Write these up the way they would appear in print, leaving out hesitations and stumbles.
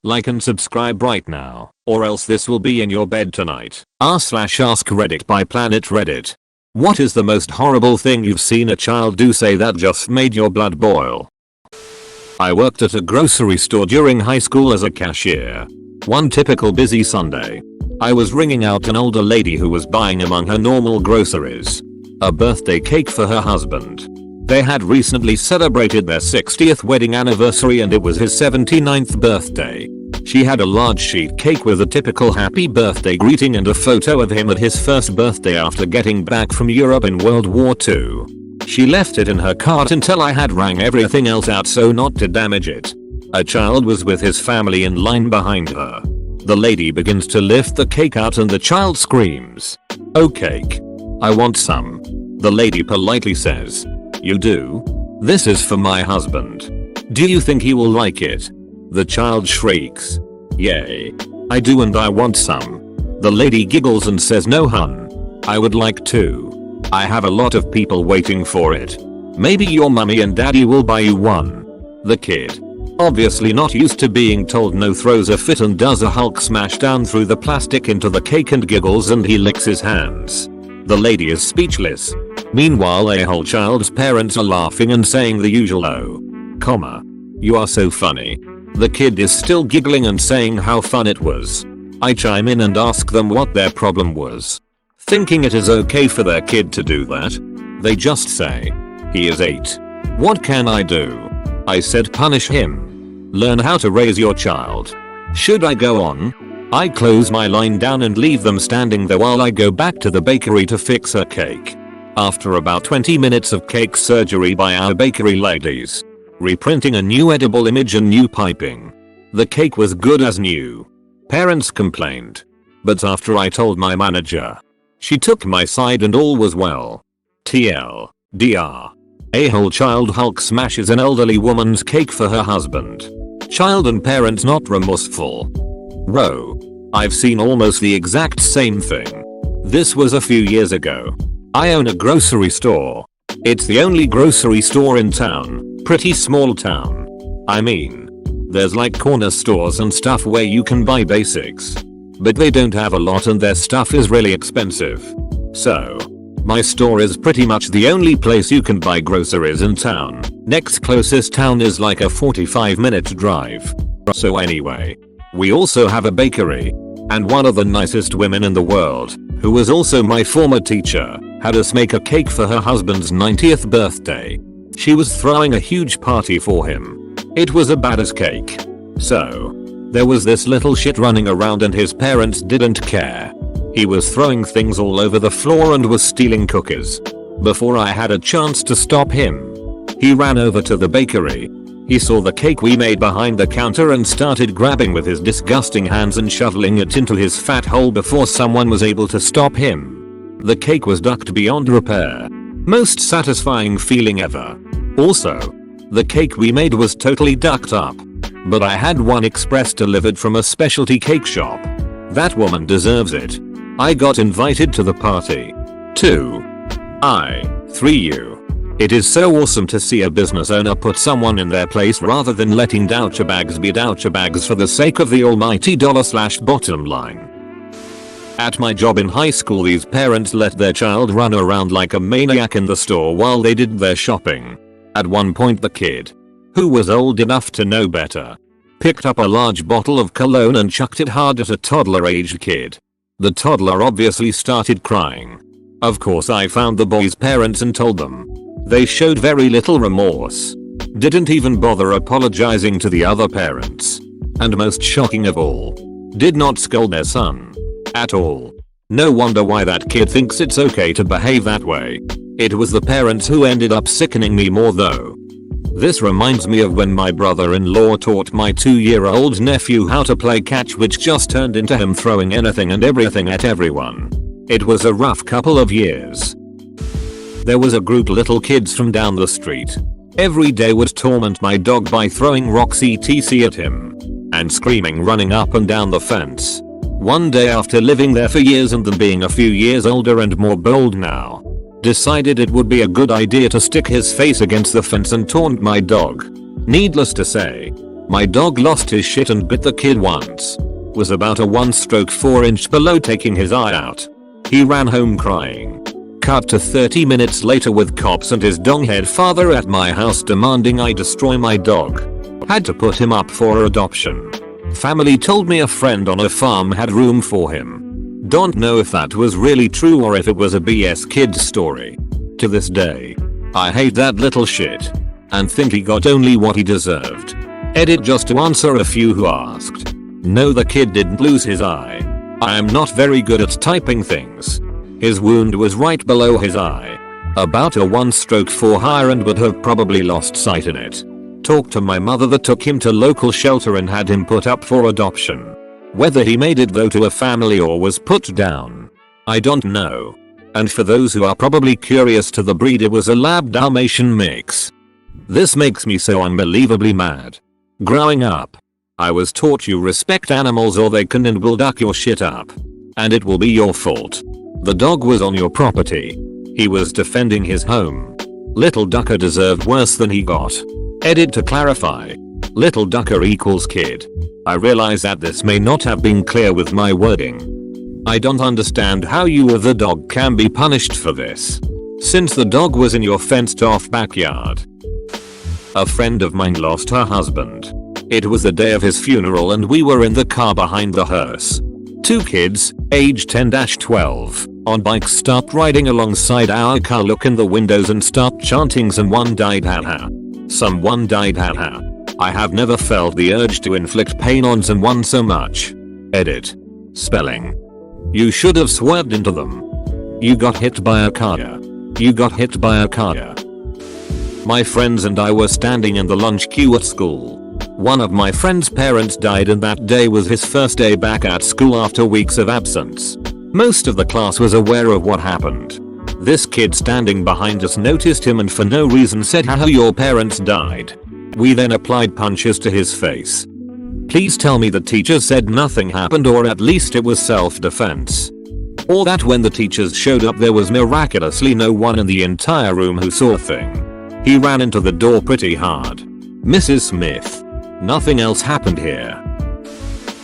Like and subscribe right now, or else this will be in your bed tonight. r/AskReddit by Planet Reddit. What is the most horrible thing you've seen a child do say that just made your blood boil? I worked at a grocery store during high school as a cashier. One typical busy Sunday. I was ringing out an older lady who was buying among her normal groceries a birthday cake for her husband. They had recently celebrated their 60th wedding anniversary and it was his 79th birthday. She had a large sheet cake with a typical happy birthday greeting and a photo of him at his first birthday after getting back from Europe in World War II. She left it in her cart until I had rang everything else out so not to damage it. A child was with his family in line behind her. The lady begins to lift the cake out and the child screams, "Oh cake. I want some." The lady politely says, "You do? This is for my husband. Do you think he will like it?" The child shrieks, "Yay. I do and I want some." The lady giggles and says, "No hun. I would like to. I have a lot of people waiting for it. Maybe your mummy and daddy will buy you one." The kid, obviously not used to being told no, throws a fit and does a Hulk smash down through the plastic into the cake and giggles and he licks his hands. The lady is speechless. Meanwhile a whole child's parents are laughing and saying the usual "Oh, comma. You are so funny." The kid is still giggling and saying how fun it was. I chime in and ask them what their problem was. Thinking it is okay for their kid to do that. They just say, "He is 8. What can I do?" I said, "Punish him. Learn how to raise your child." Should I go on? I close my line down and leave them standing there while I go back to the bakery to fix her cake. After about 20 minutes of cake surgery by our bakery ladies, reprinting a new edible image and new piping, the cake was good as new. Parents complained. But after I told my manager, she took my side and all was well. TLDR. A whole child Hulk smashes an elderly woman's cake for her husband. Child and parents not remorseful. Bro. I've seen almost the exact same thing. This was a few years ago. I own a grocery store. It's the only grocery store in town. Pretty small town. I mean, there's like corner stores and stuff where you can buy basics. But they don't have a lot and their stuff is really expensive. So, my store is pretty much the only place you can buy groceries in town. Next closest town is like a 45-minute drive. So anyway, we also have a bakery. And one of the nicest women in the world, who was also my former teacher, had us make a cake for her husband's 90th birthday. She was throwing a huge party for him. It was a badass cake. So, there was this little shit running around and his parents didn't care. He was throwing things all over the floor and was stealing cookies. Before I had a chance to stop him, he ran over to the bakery. He saw the cake we made behind the counter and started grabbing with his disgusting hands and shoveling it into his fat hole before someone was able to stop him. The cake was ducked beyond repair. Most satisfying feeling ever. Also, the cake we made was totally ducked up. But I had one express delivered from a specialty cake shop. That woman deserves it. I got invited to the party. 2. 3 U. It is so awesome to see a business owner put someone in their place rather than letting douchebags be douchebags for the sake of the almighty $/bottom line. At my job in high school, these parents let their child run around like a maniac in the store while they did their shopping. At one point the kid, who was old enough to know better, picked up a large bottle of cologne and chucked it hard at a toddler-aged kid. The toddler obviously started crying. Of course I found the boy's parents and told them. They showed very little remorse. Didn't even bother apologizing to the other parents. And most shocking of all, did not scold their son. At all. No wonder why that kid thinks it's okay to behave that way. It was the parents who ended up sickening me more though. This reminds me of when my brother-in-law taught my 2-year-old nephew how to play catch, which just turned into him throwing anything and everything at everyone. It was a rough couple of years. There was a group of little kids from down the street. Every day would torment my dog by throwing rocks etc at him. And screaming, running up and down the fence. One day, after living there for years and them being a few years older and more bold now, decided it would be a good idea to stick his face against the fence and taunt my dog. Needless to say, My dog lost his shit and bit the kid once. Was about a 1/4 inch below taking his eye out. He ran home crying. Cut to 30 minutes later with cops and his donghead father at my house demanding I destroy my dog. Had to put him up for adoption. Family told me a friend on a farm had room for him. Don't know if that was really true or if it was a BS kid's story. To this day, I hate that little shit and think he got only what he deserved. Edit just to answer a few who asked. No, the kid didn't lose his eye. I am not very good at typing things. His wound was right below his eye. About a 1/4 higher and would have probably lost sight in it. Talked to my mother that took him to local shelter and had him put up for adoption. Whether he made it though to a family or was put down, I don't know. And for those who are probably curious to the breed, it was a Lab Dalmatian mix. This makes me so unbelievably mad. Growing up, I was taught you respect animals or they can and will duck your shit up. And it will be your fault. The dog was on your property. He was defending his home. Little Ducker deserved worse than he got. Edit to clarify. Little Ducker equals kid. I realize that this may not have been clear with my wording. I don't understand how you or the dog can be punished for this, since the dog was in your fenced off backyard. A friend of mine lost her husband. It was the day of his funeral and we were in the car behind the hearse. Two kids, age 10-12, on bikes stopped riding alongside our car, look in the windows and start chanting someone died haha. Someone died haha. I have never felt the urge to inflict pain on someone so much. Edit. Spelling. You should have swerved into them. You got hit by a car. You got hit by a car. My friends and I were standing in the lunch queue at school. One of my friend's parents died and that day was his first day back at school after weeks of absence. Most of the class was aware of what happened. This kid standing behind us noticed him and for no reason said haha, your parents died. We then applied punches to his face. Please tell me the teacher said nothing happened or at least it was self-defense. Or that when the teachers showed up there was miraculously no one in the entire room who saw a thing. He ran into the door pretty hard. Mrs. Smith. Nothing else happened here.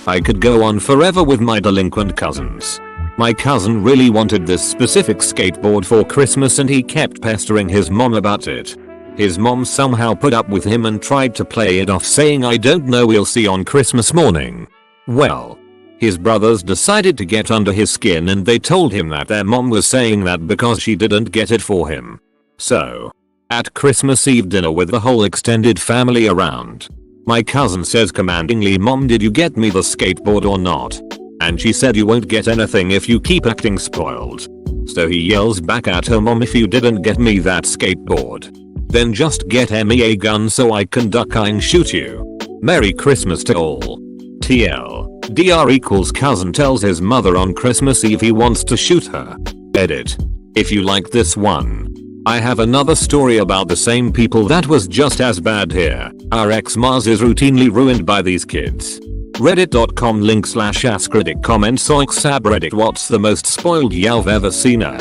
I could go on forever with my delinquent cousins. My cousin really wanted this specific skateboard for Christmas and he kept pestering his mom about it. His mom somehow put up with him and tried to play it off saying I don't know, we'll see on Christmas morning. Well, his brothers decided to get under his skin and they told him that their mom was saying that because she didn't get it for him. So, at Christmas Eve dinner with the whole extended family around, my cousin says commandingly, "Mom, did you get me the skateboard or not?" And she said, "You won't get anything if you keep acting spoiled." So he yells back at her, "Mom, if you didn't get me that skateboard, then just get me a gun so I can duck and shoot you. Merry Christmas to all." TL. DR equals cousin tells his mother on Christmas Eve he wants to shoot her. Edit. If you like this one, I have another story about the same people that was just as bad here. Our ex-Mars is routinely ruined by these kids. Reddit.com /AskReddit comments AskReddit, what's the most spoiled you've ever seen her?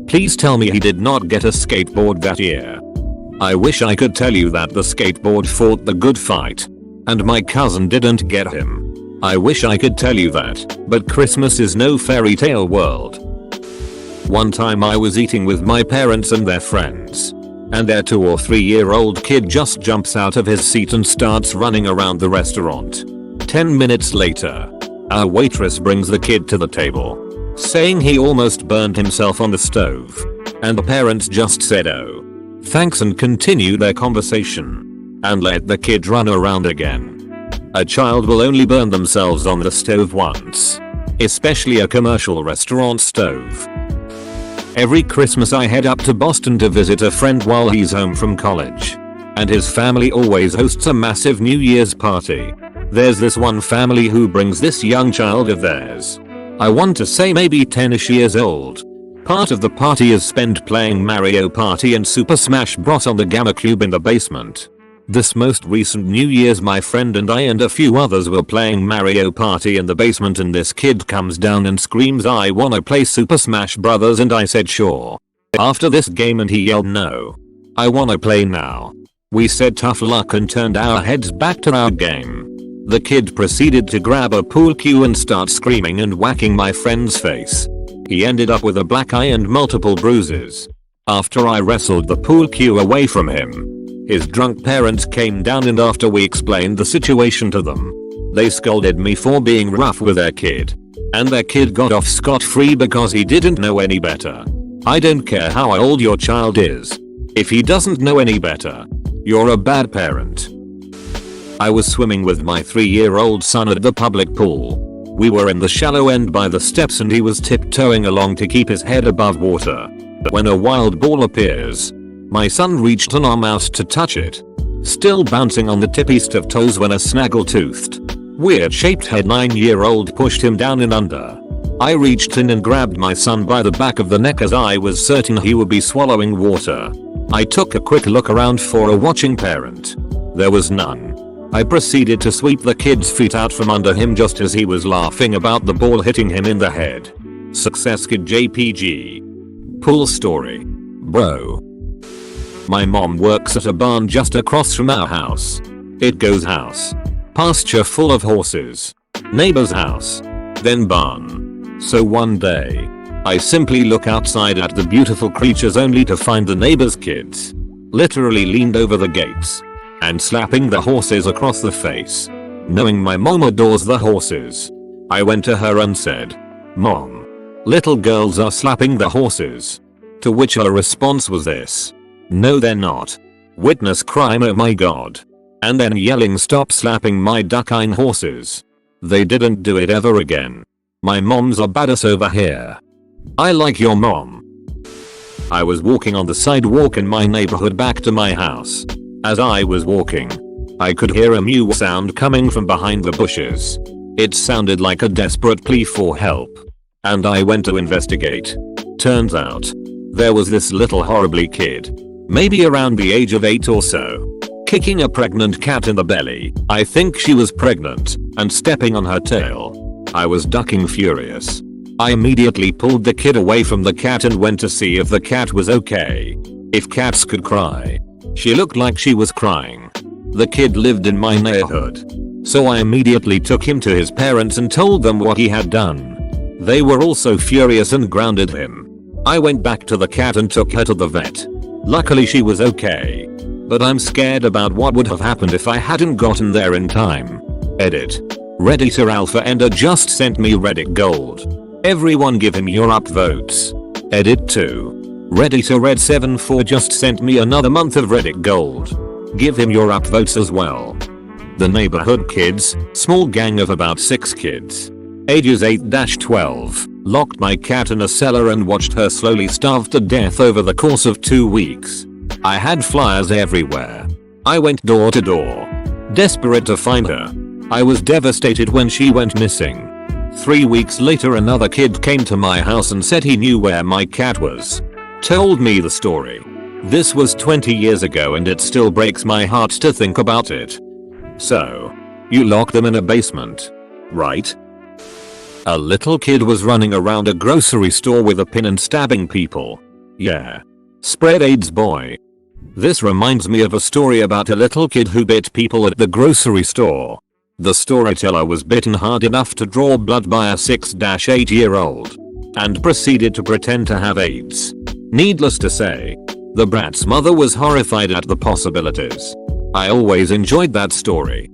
Please tell me he did not get a skateboard that year. I wish I could tell you that the skateboard fought the good fight and my cousin didn't get him. I wish I could tell you that, but Christmas is no fairy tale world. One time I was eating with my parents and their friends, and their 2 or 3 year old kid just jumps out of his seat and starts running around the restaurant. 10 minutes later, our waitress brings the kid to the table, saying he almost burned himself on the stove, and the parents just said oh, thanks and continued their conversation, and let the kid run around again. A child will only burn themselves on the stove once, especially a commercial restaurant stove. Every Christmas I head up to Boston to visit a friend while he's home from college, and his family always hosts a massive New Year's party. There's this one family who brings this young child of theirs. I want to say maybe 10ish years old. Part of the party is spent playing Mario Party and Super Smash Bros on the Gamma Cube in the basement. This most recent New Year's my friend and I and a few others were playing Mario Party in the basement and this kid comes down and screams, "I wanna play Super Smash Brothers," and I said sure. After this game and he yelled, "No. I wanna play now." We said tough luck and turned our heads back to our game. The kid proceeded to grab a pool cue and start screaming and whacking my friend's face. He ended up with a black eye and multiple bruises. After I wrestled the pool cue away from him, his drunk parents came down, and after we explained the situation to them, they scolded me for being rough with their kid. And their kid got off scot-free because he didn't know any better. I don't care how old your child is. If he doesn't know any better, you're a bad parent. I was swimming with my 3-year-old son at the public pool. We were in the shallow end by the steps and he was tiptoeing along to keep his head above water. But when a wild ball appears, my son reached an arm out to touch it. Still bouncing on the tippiest of toes when a snaggle-toothed, weird-shaped head 9-year-old pushed him down and under. I reached in and grabbed my son by the back of the neck as I was certain he would be swallowing water. I took a quick look around for a watching parent. There was none. I proceeded to sweep the kid's feet out from under him just as he was laughing about the ball hitting him in the head. Success Kid JPG. Pool story. Bro. My mom works at a barn just across from our house. It goes house. Pasture full of horses. Neighbor's house. Then barn. So one day, I simply look outside at the beautiful creatures only to find the neighbor's kids literally leaned over the gates and slapping the horses across the face. Knowing my mom adores the horses, I went to her and said, "Mom, little girls are slapping the horses." To which her response was this: "No they're not. Witness crime, oh my god." And then yelling, "Stop slapping my duckine horses." They didn't do it ever again. My mom's a badass over here. I like your mom. I was walking on the sidewalk in my neighborhood back to my house. As I was walking, I could hear a mew sound coming from behind the bushes. It sounded like a desperate plea for help. And I went to investigate. Turns out, there was this little horribly kid, maybe around the age of 8 or so, kicking a pregnant cat in the belly. I think she was pregnant, and stepping on her tail. I was ducking furious. I immediately pulled the kid away from the cat and went to see if the cat was okay. If cats could cry. She looked like she was crying. The kid lived in my neighborhood. So I immediately took him to his parents and told them what he had done. They were also furious and grounded him. I went back to the cat and took her to the vet. Luckily she was okay. But I'm scared about what would have happened if I hadn't gotten there in time. Edit. Redditor Alpha Ender just sent me Reddit gold. Everyone give him your upvotes. Edit 2. Redditor Red74 just sent me another month of Reddit gold. Give him your upvotes as well. The neighborhood kids, small gang of about 6 kids, ages 8-12, locked my cat in a cellar and watched her slowly starve to death over the course of 2 weeks. I had flyers everywhere. I went door to door, desperate to find her. I was devastated when she went missing. 3 weeks later another kid came to my house and said he knew where my cat was. Told me the story. This was 20 years ago and it still breaks my heart to think about it. So, you locked them in a basement, right? A little kid was running around a grocery store with a pin and stabbing people. Yeah. Spread AIDS boy. This reminds me of a story about a little kid who bit people at the grocery store. The storyteller was bitten hard enough to draw blood by a 6-8-year-old and proceeded to pretend to have AIDS. Needless to say, the brat's mother was horrified at the possibilities. I always enjoyed that story.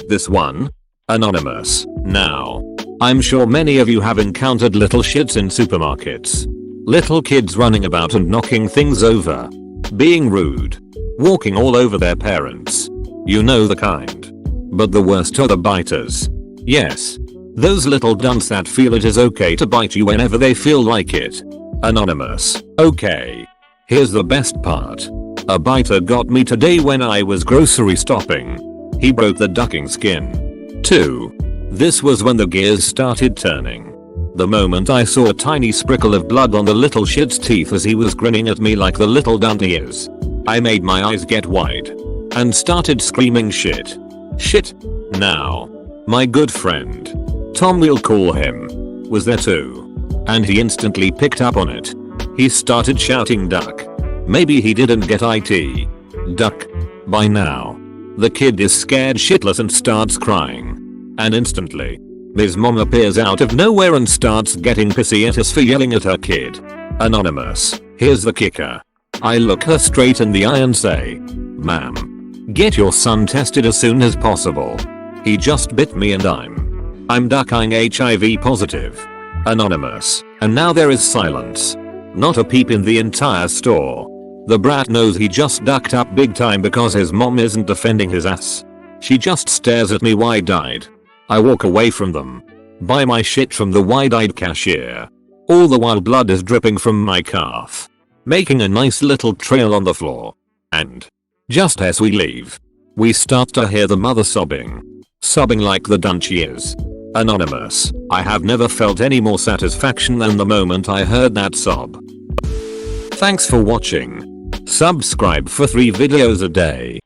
This one? Anonymous. Now, I'm sure many of you have encountered little shits in supermarkets. Little kids running about and knocking things over. Being rude. Walking all over their parents. You know the kind. But the worst are the biters. Yes. Those little dunts that feel it is okay to bite you whenever they feel like it. Anonymous. Okay. Here's the best part. A biter got me today when I was grocery stopping. He broke the ducking skin. 2. This was when the gears started turning. The moment I saw a tiny sprinkle of blood on the little shit's teeth as he was grinning at me like the little dunt he is, I made my eyes get wide and started screaming shit. Shit. Now, my good friend, Tom we'll call him, was there too. And he instantly picked up on it. He started shouting duck. Maybe he didn't get it. Duck. By now, the kid is scared shitless and starts crying. And instantly, his mom appears out of nowhere and starts getting pissy at us for yelling at her kid. Anonymous, here's the kicker. I look her straight in the eye and say, "Ma'am, get your son tested as soon as possible. He just bit me and I'm ducking HIV positive." Anonymous, and now there is silence. Not a peep in the entire store. The brat knows he just ducked up big time because his mom isn't defending his ass. She just stares at me wide-eyed. I walk away from them. Buy my shit from the wide-eyed cashier. All the while blood is dripping from my calf, making a nice little trail on the floor. And just as we leave, we start to hear the mother sobbing. Sobbing like the dunce she is. Anonymous, I have never felt any more satisfaction than the moment I heard that sob. Thanks for watching. Subscribe for 3 videos a day.